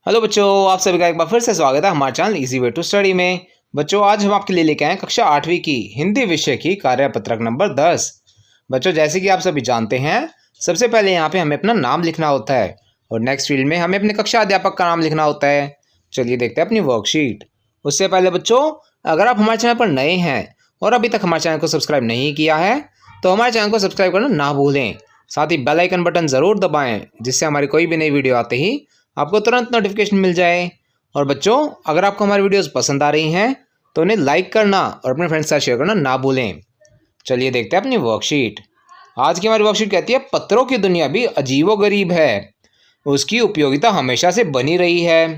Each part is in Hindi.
हेलो बच्चों, आप सभी का एक बार फिर से स्वागत है हमारे channel easy way to study में। बच्चों, आज हम आपके लिए लेके आए हैं कक्षा 8वीं की हिंदी विषय की कार्यपत्रक नंबर 10। बच्चों, जैसे कि आप सभी जानते हैं, सबसे पहले यहाँ पे हमें अपना नाम लिखना होता है और नेक्स्ट फील्ड में हमें अपने कक्षा अध्यापक का नाम लिखना होता है। चलिए देखते हैं अपनी वर्कशीट। उससे पहले बच्चों, अगर आप हमारे चैनल पर नए हैं और अभी तक हमारे चैनल को सब्सक्राइब नहीं किया है तो हमारे चैनल को सब्सक्राइब करना ना भूलें। साथ ही बेल आइकन बटन ज़रूर दबाएं, जिससे हमारी कोई भी नई वीडियो आते ही आपको तुरंत नोटिफिकेशन मिल जाए। और बच्चों, अगर आपको हमारी वीडियोस पसंद आ रही हैं तो उन्हें लाइक करना और अपने फ्रेंड्स के साथ शेयर करना ना भूलें। चलिए देखते हैं अपनी वर्कशीट। आज की हमारी वर्कशीट कहती है पत्रों की दुनिया भी अजीबोगरीब है, उसकी उपयोगिता हमेशा से बनी रही है।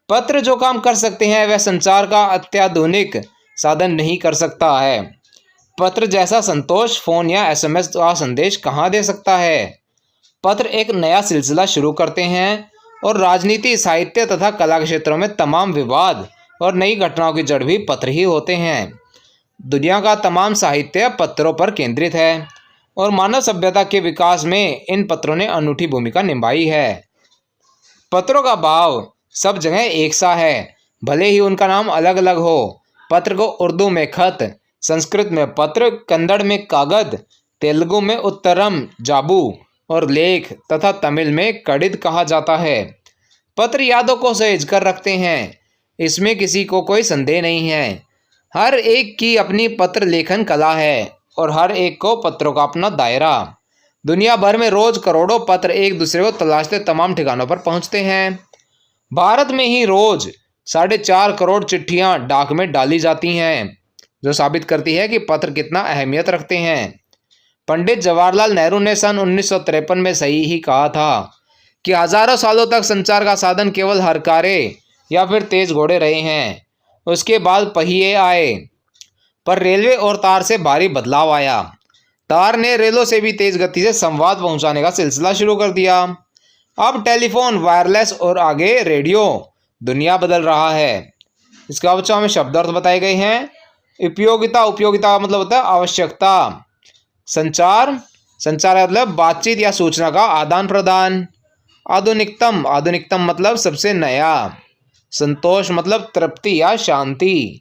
पत्र जो काम कर सकते हैं वह संचार का अत्याधुनिक साधन नहीं कर सकता है। पत्र जैसा संतोष फोन या एसएमएस का संदेश कहाँ दे सकता है। पत्र एक नया सिलसिला शुरू करते हैं और राजनीति, साहित्य तथा कला के क्षेत्रों में तमाम विवाद और नई घटनाओं की जड़ भी पत्र ही होते हैं। दुनिया का तमाम साहित्य पत्रों पर केंद्रित है और मानव सभ्यता के विकास में इन पत्रों ने अनूठी भूमिका निभाई है। पत्रों का भाव सब जगह एक सा है, भले ही उनका नाम अलग अलग हो। पत्र को उर्दू में खत, संस्कृत में पत्र, कन्नड़ में कागद, तेलुगु में उत्तरम, जाबू और लेख तथा तमिल में कड़ित कहा जाता है। पत्र यादों को सहेज कर रखते हैं, इसमें किसी को कोई संदेह नहीं है। हर एक की अपनी पत्र लेखन कला है और हर एक को पत्रों का अपना दायरा। दुनिया भर में रोज करोड़ों पत्र एक दूसरे को तलाशते तमाम ठिकानों पर पहुंचते हैं। भारत में ही रोज 4.5 करोड़ चिट्ठियां डाक में डाली जाती हैं, जो साबित करती है कि पत्र कितना अहमियत रखते हैं। पंडित जवाहरलाल नेहरू ने सन 1953 में सही ही कहा था कि हजारों सालों तक संचार का साधन केवल हरकारे या फिर तेज घोड़े रहे हैं। उसके बाद पहिए आए, पर रेलवे और तार से भारी बदलाव आया। तार ने रेलों से भी तेज गति से संवाद पहुंचाने का सिलसिला शुरू कर दिया। अब टेलीफोन, वायरलेस और आगे रेडियो, दुनिया बदल रहा है। इसके बच्चों हमें शब्दार्थ बताए गए हैं। उपयोगिता, उपयोगिता का मतलब होता है आवश्यकता। संचार, संचार मतलब बातचीत या सूचना का आदान प्रदान। आधुनिकतम, आधुनिकतम मतलब सबसे नया। संतोष मतलब तृप्ति या शांति।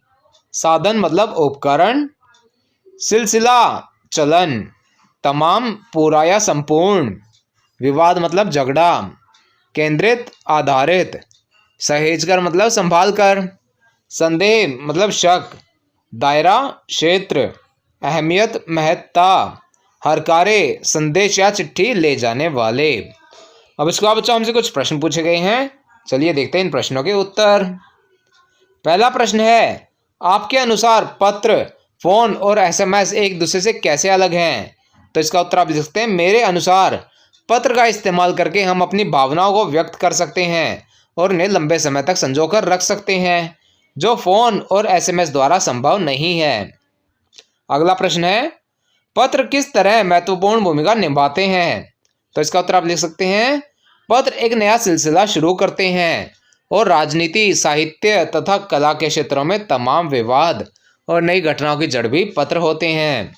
साधन मतलब उपकरण। सिलसिला, चलन। तमाम, पूरा या संपूर्ण। विवाद मतलब झगड़ा। केंद्रित, आधारित। सहेजकर मतलब संभाल कर। संदेह मतलब शक। दायरा, क्षेत्र। अहमियत, महत्ता। हरकारे, संदेश या चिट्ठी ले जाने वाले। अब इसके बाद बच्चों हमसे कुछ प्रश्न पूछे गए हैं। चलिए देखते हैं इन प्रश्नों के उत्तर। पहला प्रश्न है, आपके अनुसार पत्र, फोन और एसएमएस एक दूसरे से कैसे अलग हैं? तो इसका उत्तर आप लिख सकते हैं, मेरे अनुसार पत्र का इस्तेमाल करके हम अपनी भावनाओं को व्यक्त कर सकते हैं और उन्हें लंबे समय तक संजो कर रख सकते हैं, जो फोन और एसएमएस द्वारा संभव नहीं है। अगला प्रश्न है, पत्र किस तरह महत्वपूर्ण भूमिका निभाते हैं? तो इसका उत्तर आप लिख सकते हैं, पत्र एक नया सिलसिला शुरू करते हैं और राजनीति, साहित्य तथा कला के क्षेत्रों में तमाम विवाद और नई घटनाओं की जड़ भी पत्र होते हैं।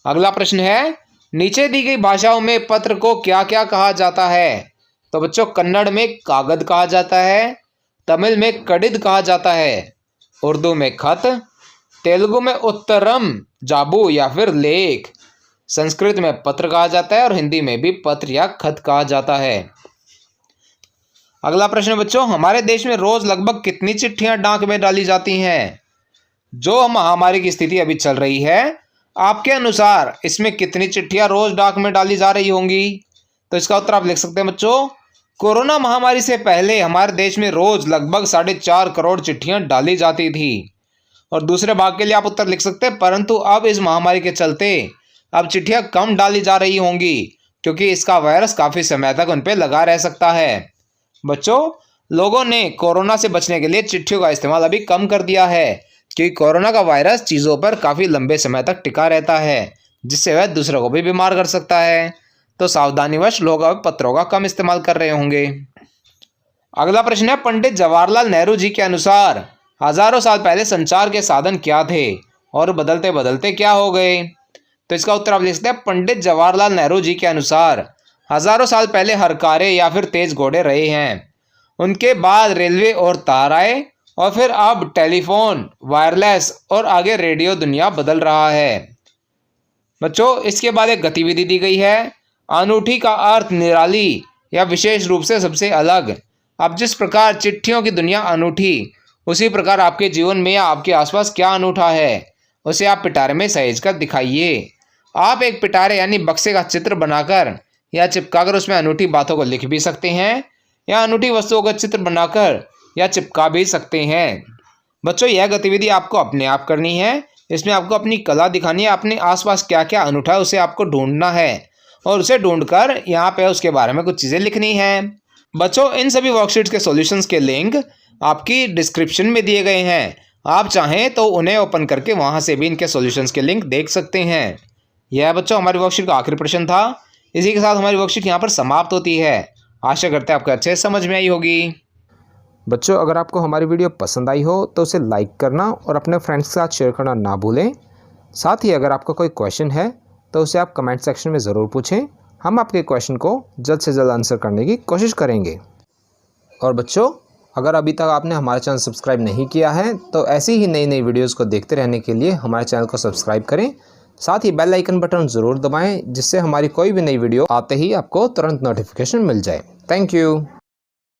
अगला प्रश्न है, नीचे दी गई भाषाओं में पत्र को क्या क्या कहा जाता है? तो बच्चों, कन्नड़ में कागद कहा जाता है, तमिल में कड़िद कहा जाता है, उर्दू में खत, तेलुगु में उत्तरम, जाबू या फिर लेख, संस्कृत में पत्र कहा जाता है और हिंदी में भी पत्र या खत कहा जाता है। अगला प्रश्न बच्चों, हमारे देश में रोज लगभग कितनी चिट्ठियां डाक में डाली जाती हैं? जो महामारी की स्थिति अभी चल रही है, आपके अनुसार इसमें कितनी चिट्ठियां रोज डाक में डाली जा रही होंगी? तो इसका उत्तर आप लिख सकते हैं बच्चों, कोरोना महामारी से पहले हमारे देश में रोज लगभग 4.5 करोड़ चिट्ठियां डाली जाती थी। और दूसरे भाग के लिए आप उत्तर लिख सकते हैं, परंतु अब इस महामारी के चलते अब चिट्ठियां कम डाली जा रही होंगी, क्योंकि इसका वायरस काफ़ी समय तक उन पर लगा रह सकता है। बच्चों, लोगों ने कोरोना से बचने के लिए चिट्ठियों का इस्तेमाल अभी कम कर दिया है, क्योंकि कोरोना का वायरस चीज़ों पर काफ़ी लंबे समय तक टिका रहता है, जिससे वह दूसरों को भी बीमार कर सकता है। तो सावधानीवश लोग अब पत्रों का कम इस्तेमाल कर रहे होंगे। अगला प्रश्न है, पंडित जवाहरलाल नेहरू जी के अनुसार हजारों साल पहले संचार के साधन क्या थे और बदलते बदलते क्या हो गए? तो इसका उत्तर आप लिख सकते हैं, पंडित जवाहरलाल नेहरू जी के अनुसार हजारों साल पहले हरकारे या फिर तेज घोड़े रहे हैं उनके बाद रेलवे और तार आए और फिर अब टेलीफोन, वायरलेस और आगे रेडियो दुनिया बदल रहा है। बच्चों इसके बाद एक गतिविधि दी गई है। अनूठी का अर्थ निराली या विशेष रूप से सबसे अलग। अब जिस प्रकार चिट्ठियों की दुनिया अनूठी, उसी प्रकार आपके जीवन में या आपके आसपास क्या अनूठा है उसे आप पिटारे में सहेज कर दिखाइए। आप एक पिटारे यानी बक्से का चित्र बनाकर या चिपकाकर उसमें अनूठी बातों को लिख भी सकते हैं या अनूठी वस्तुओं का चित्र बनाकर या चिपका भी सकते हैं। बच्चों यह गतिविधि आपको अपने आप करनी है। इसमें आपको अपनी कला दिखानी है। अपने आसपास क्या क्या अनूठा है उसे आपको ढूंढना है और उसे ढूंढकर यहाँ पे उसके बारे में कुछ चीज़ें लिखनी है। बच्चों इन सभी वर्कशीट्स के सॉल्यूशंस के लिंक आपकी डिस्क्रिप्शन में दिए गए हैं। आप चाहें तो उन्हें ओपन करके वहाँ से भी इनके सॉल्यूशंस के लिंक देख सकते हैं। यह बच्चों हमारी वर्कशीट का आखिरी प्रश्न था। इसी के साथ हमारी वर्कशीट यहाँ पर समाप्त होती है। आशा करते हैं आपको अच्छे समझ में आई होगी। बच्चों अगर आपको हमारी वीडियो पसंद आई हो तो उसे लाइक करना और अपने फ्रेंड्स के साथ शेयर करना ना भूलें। साथ ही अगर आपका कोई क्वेश्चन है तो उसे आप कमेंट सेक्शन में ज़रूर पूछें। हम आपके क्वेश्चन को जल्द से जल्द आंसर करने की कोशिश करेंगे। और बच्चों अगर अभी तक आपने हमारा चैनल सब्सक्राइब नहीं किया है तो ऐसी ही नई नई वीडियोज़ को देखते रहने के लिए हमारे चैनल को सब्सक्राइब करें। साथ ही बेल आइकन बटन ज़रूर दबाएं जिससे हमारी कोई भी नई वीडियो आते ही आपको तुरंत नोटिफिकेशन मिल जाए। Thank you.